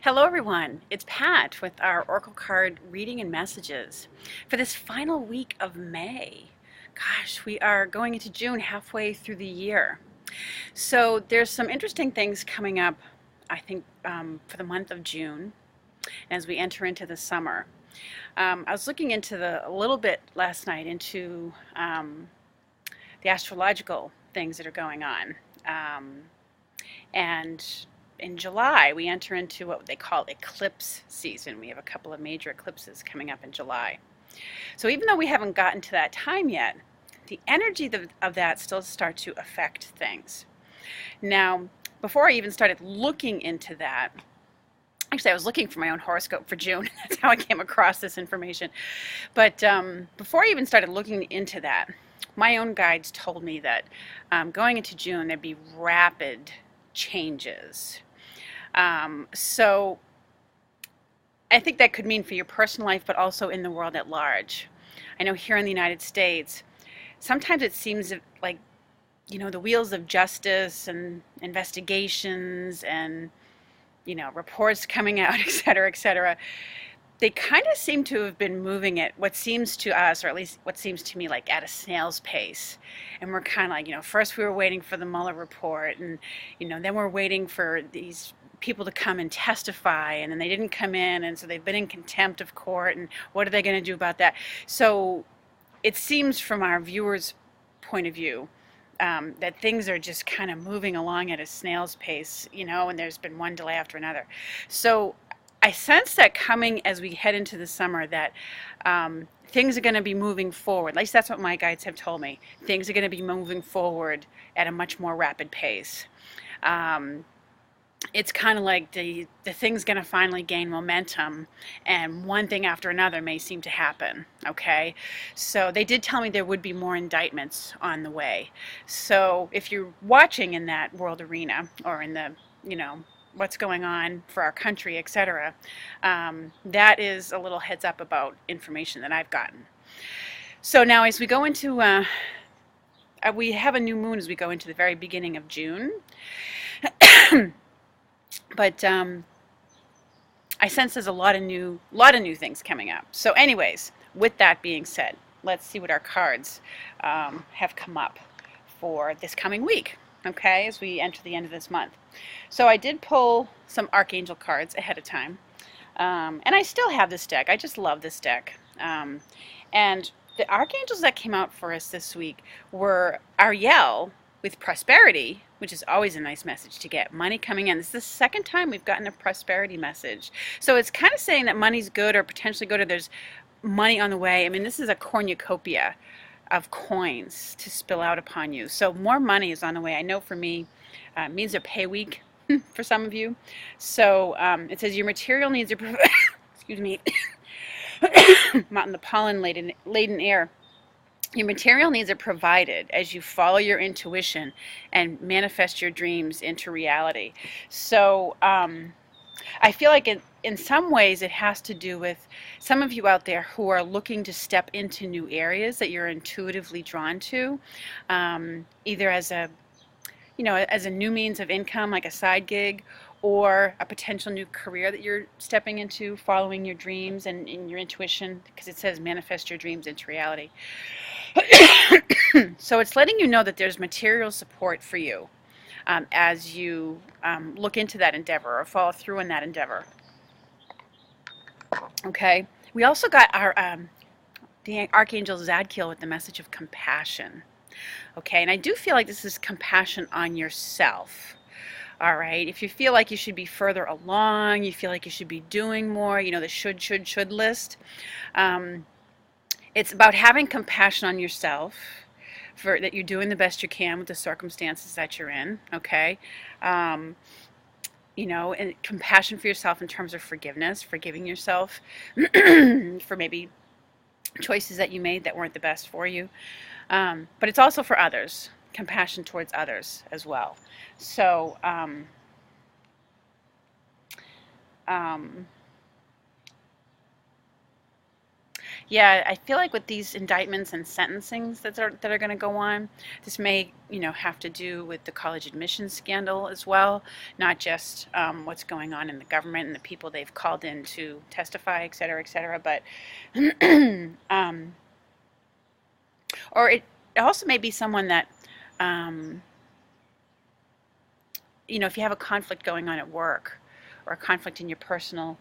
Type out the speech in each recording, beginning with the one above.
Hello everyone, it's Pat with our Oracle card reading and messages for this final week of May. Gosh, we are going into June, halfway through the year. So there's some interesting things coming up, I think, for the month of June as we enter into the summer. I was looking into a little bit last night into the astrological things that are going on. And in July, we enter into what they call eclipse season. We have a couple of major eclipses coming up in July. So even though we haven't gotten to that time yet, the energy of that still starts to affect things. Now, before I even started looking into that, actually I was looking for my own horoscope for June. That's how I came across this information. But before I even started looking into that, my own guides told me that going into June there'd be rapid changes. So I think that could mean for your personal life, but also in the world at large. I know here in the United States, sometimes it seems like, the wheels of justice and investigations and, reports coming out, et cetera, they kind of seem to have been moving at what seems to us, or at least what seems to me, like at a snail's pace. And we're kind of like, first we were waiting for the Mueller report, and, then we're waiting for these people to come and testify, and then they didn't come in, and so they've been in contempt of court, and what are they going to do about that? So it seems from our viewers' point of view that things are just kind of moving along at a snail's pace, and there's been one delay after another. So I sense that coming as we head into the summer that things are going to be moving forward. At least that's what my guides have told me. Things are going to be moving forward at a much more rapid pace. It's kind of like the thing's going to finally gain momentum, and one thing after another may seem to happen, okay? So they did tell me there would be more indictments on the way. So if you're watching in that world arena, or in the, what's going on for our country, etc., that is a little heads up about information that I've gotten. So now as we go into, we have a new moon as we go into the very beginning of June. But I sense there's a lot of new things coming up. So anyways, with that being said, let's see what our cards have come up for this coming week, okay, as we enter the end of this month. So I did pull some Archangel cards ahead of time, and I still have this deck. I just love this deck. And the Archangels that came out for us this week were Ariel with prosperity, which is always a nice message to get. Money coming in. This is the second time we've gotten a prosperity message. So it's kind of saying that money's good, or potentially good, or there's money on the way. I mean, this is a cornucopia of coins to spill out upon you. So more money is on the way. I know for me, it means a pay week for some of you. So it says your material needs are, excuse me, I'm out in the pollen-laden air. Your material needs are provided as you follow your intuition and manifest your dreams into reality. So I feel like in some ways it has to do with some of you out there who are looking to step into new areas that you're intuitively drawn to, either as a new means of income, like a side gig, or a potential new career that you're stepping into, following your dreams and your intuition, because it says manifest your dreams into reality. So it's letting you know that there's material support for you as you look into that endeavor or follow through in that endeavor. Okay. We also got our the Archangel Zadkiel with the message of compassion. Okay, and I do feel like this is compassion on yourself. All right, if you feel like you should be further along, you feel like you should be doing more, the should list. It's about having compassion on yourself, for that you're doing the best you can with the circumstances that you're in, okay? And compassion for yourself in terms of forgiveness, forgiving yourself for maybe choices that you made that weren't the best for you. But it's also for others, compassion towards others as well. So, Yeah, I feel like with these indictments and sentencings that are going to go on, this may, have to do with the college admissions scandal as well, not just what's going on in the government and the people they've called in to testify, et cetera, but um, or it also may be someone that, um, if you have a conflict going on at work or a conflict in your personal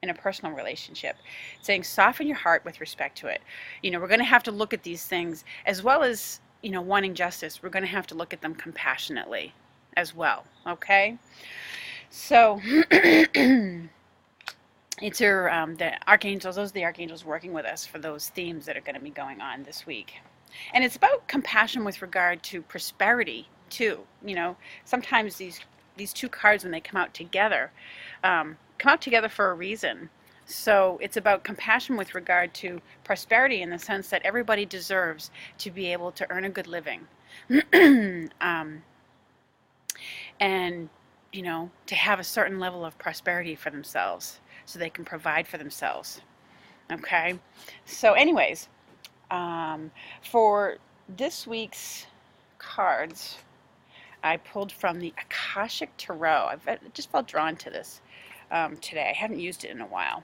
in a personal relationship, saying soften your heart with respect to it. We're going to have to look at these things as well as, wanting justice. We're going to have to look at them compassionately as well. Okay? So it's the archangels, those are the archangels working with us for those themes that are going to be going on this week. And it's about compassion with regard to prosperity too. Sometimes these two cards, when they come out together for a reason. So it's about compassion with regard to prosperity in the sense that everybody deserves to be able to earn a good living. And, to have a certain level of prosperity for themselves so they can provide for themselves. Okay? So anyways, for this week's cards, I pulled from the Akashic Tarot. I just felt drawn to this today. I haven't used it in a while.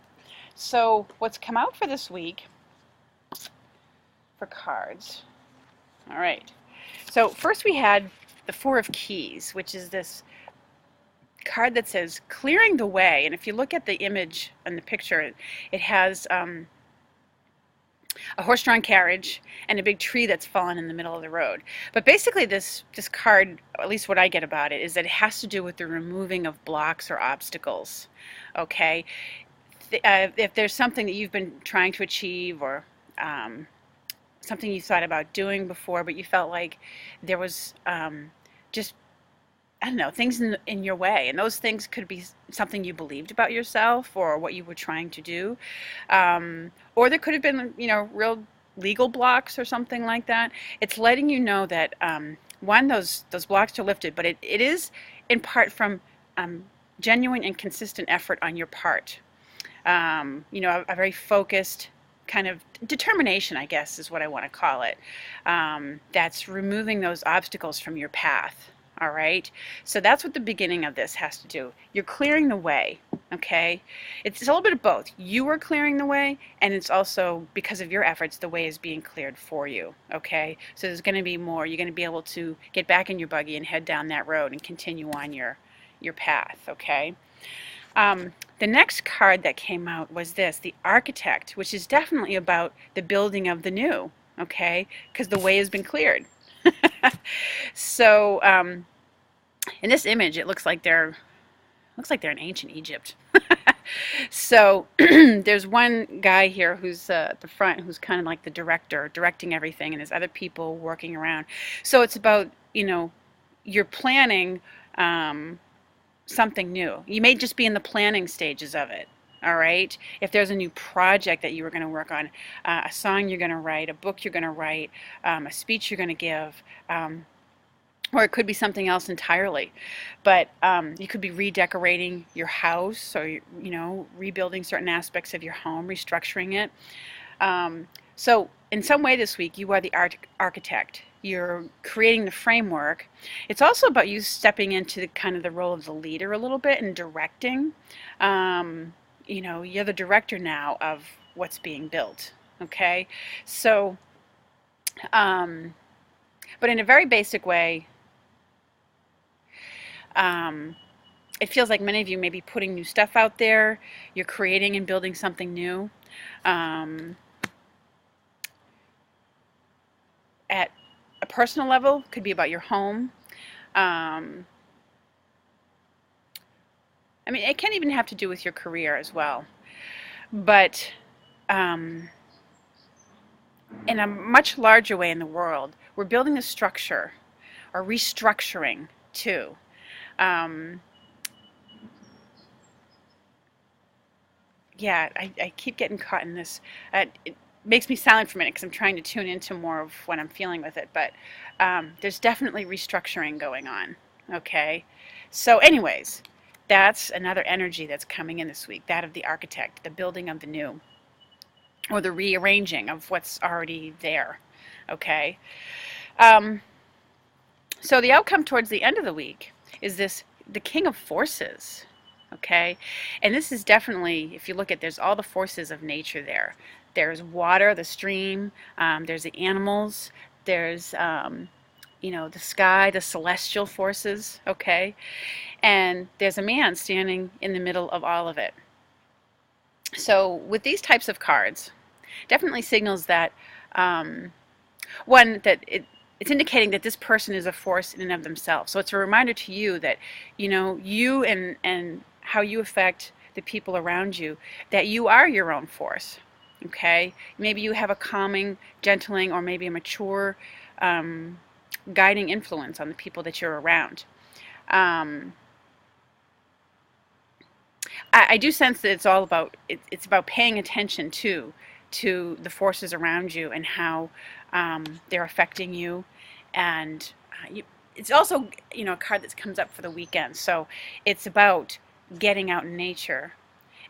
So what's come out for this week for cards? All right. So first we had the Four of Keys, which is this card that says clearing the way. And if you look at the image and the picture, it has a horse-drawn carriage and a big tree that's fallen in the middle of the road. But basically this card, at least what I get about it, is that it has to do with the removing of blocks or obstacles. Okay? If there's something that you've been trying to achieve or something you thought about doing before, but you felt like there was just, I don't know, things in your way. And those things could be something you believed about yourself or what you were trying to do. Or there could have been, real legal blocks or something like that. It's letting you know that, one, those blocks are lifted, but it is in part from genuine and consistent effort on your part. A very focused kind of determination, I guess, is what I want to call it. That's removing those obstacles from your path. All right, so that's what the beginning of this has to do. You're clearing the way, okay? It's a little bit of both. You are clearing the way, and it's also, because of your efforts, the way is being cleared for you, okay? So there's going to be more. You're going to be able to get back in your buggy and head down that road and continue on your path, okay? The next card that came out was this, the Architect, which is definitely about the building of the new, okay? Because the way has been cleared. So in this image, it looks like they're in ancient Egypt. So there's one guy here who's at the front, who's kind of like the director, directing everything, and there's other people working around. So it's about, you're planning something new. You may just be in the planning stages of it. All right. If there's a new project that you were going to work on, a song you're going to write, a book you're going to write, a speech you're going to give, or it could be something else entirely. But you could be redecorating your house, or rebuilding certain aspects of your home, restructuring it. So in some way this week, you are the architect. You're creating the framework. It's also about you stepping into the role of the leader a little bit and directing. You're the director now of what's being built, okay? So, but in a very basic way, it feels like many of you may be putting new stuff out there. You're creating and building something new. At a personal level, could be about your home. It can even have to do with your career as well. But in a much larger way in the world, we're building a structure or restructuring too. I keep getting caught in this. It makes me silent for a minute because I'm trying to tune into more of what I'm feeling with it. But there's definitely restructuring going on. Okay? So anyways, that's another energy that's coming in this week, that of the architect, the building of the new. or the rearranging of what's already there. Okay. Um, so the outcome towards the end of the week is the King of Forces. Okay, and this is definitely, if you look at, there's all the forces of nature there. There's water, the stream, there's the animals, there's the sky, the celestial forces. Okay, and there's a man standing in the middle of all of it. So with these types of cards, definitely signals that one, that it's indicating that this person is a force in and of themselves. So it's a reminder to you that, you and how you affect the people around you, that you are your own force. Okay? Maybe you have a calming, gentling, or maybe a mature, guiding influence on the people that you're around. I do sense that it's about paying attention to the forces around you and how they're affecting you, and it's also a card that comes up for the weekend. So it's about getting out in nature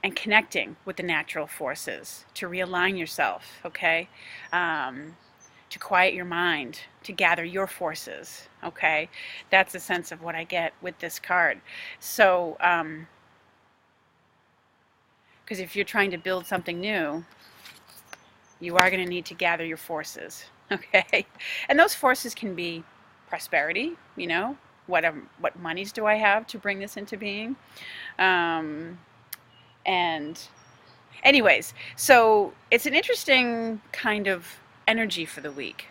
and connecting with the natural forces to realign yourself. Okay, to quiet your mind, to gather your forces. Okay, that's the sense of what I get with this card. So because if you're trying to build something new, you are going to need to gather your forces. Okay, and those forces can be prosperity. What monies do I have to bring this into being? And anyways, so it's an interesting kind of energy for the week.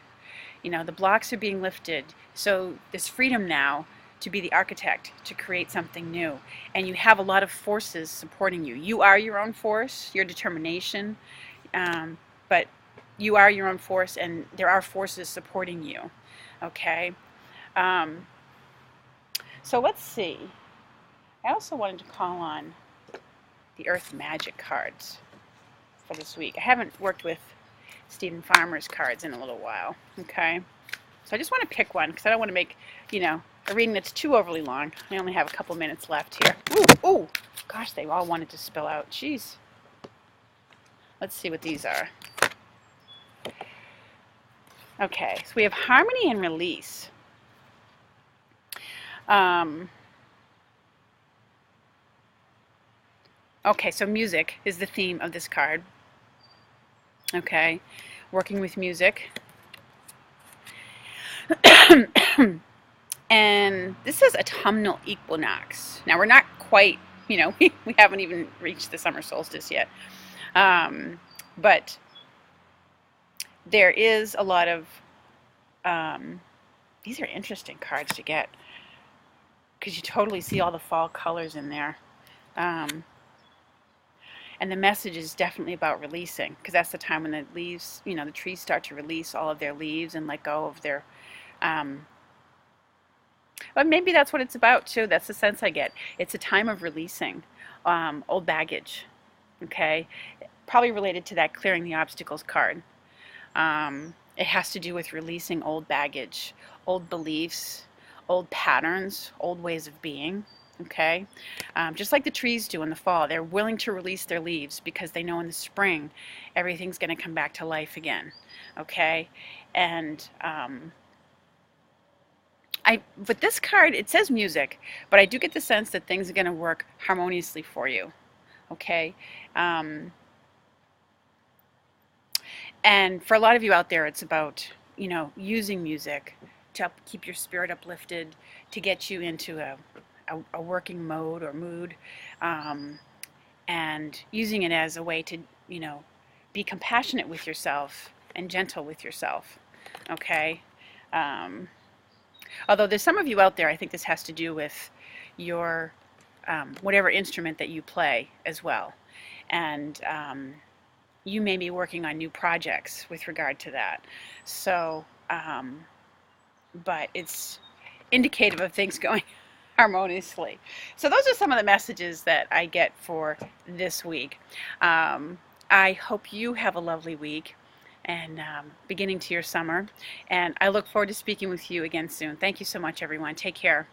The blocks are being lifted, so there's freedom now to be the architect, to create something new. And you have a lot of forces supporting you. You are your own force, your determination, but you are your own force, and there are forces supporting you. Okay? So let's see. I also wanted to call on the Earth Magic cards for this week. I haven't worked with Stephen Farmer's cards in a little while. Okay? So I just want to pick one because I don't want to make, a reading that's too overly long. I only have a couple minutes left here. Ooh! Gosh, they all wanted to spill out. Jeez. Let's see what these are. Okay, so we have harmony and release. Okay, so music is the theme of this card. Okay, working with music. And this is autumnal equinox. Now we're not quite, we haven't even reached the summer solstice yet. But there is a lot of, these are interesting cards to get because you totally see all the fall colors in there. And the message is definitely about releasing, because that's the time when the leaves, the trees start to release all of their leaves and let go of their, but maybe that's what it's about too. That's the sense I get. It's a time of releasing old baggage. Okay, probably related to that clearing the obstacles card. It has to do with releasing old baggage, old beliefs, old patterns, old ways of being. Okay, just like the trees do in the fall, they're willing to release their leaves because they know in the spring everything's going to come back to life again. Okay, and with this card, it says music, but I do get the sense that things are going to work harmoniously for you. Okay, and for a lot of you out there, it's about using music to help keep your spirit uplifted, to get you into a working mode or mood, and using it as a way to be compassionate with yourself and gentle with yourself. Okay. Although there's some of you out there, I think this has to do with your whatever instrument that you play as well, and you may be working on new projects with regard to that. So, but it's indicative of things going harmoniously. So those are some of the messages that I get for this week. I hope you have a lovely week and beginning to your summer, and I look forward to speaking with you again soon. Thank you so much, everyone. Take care.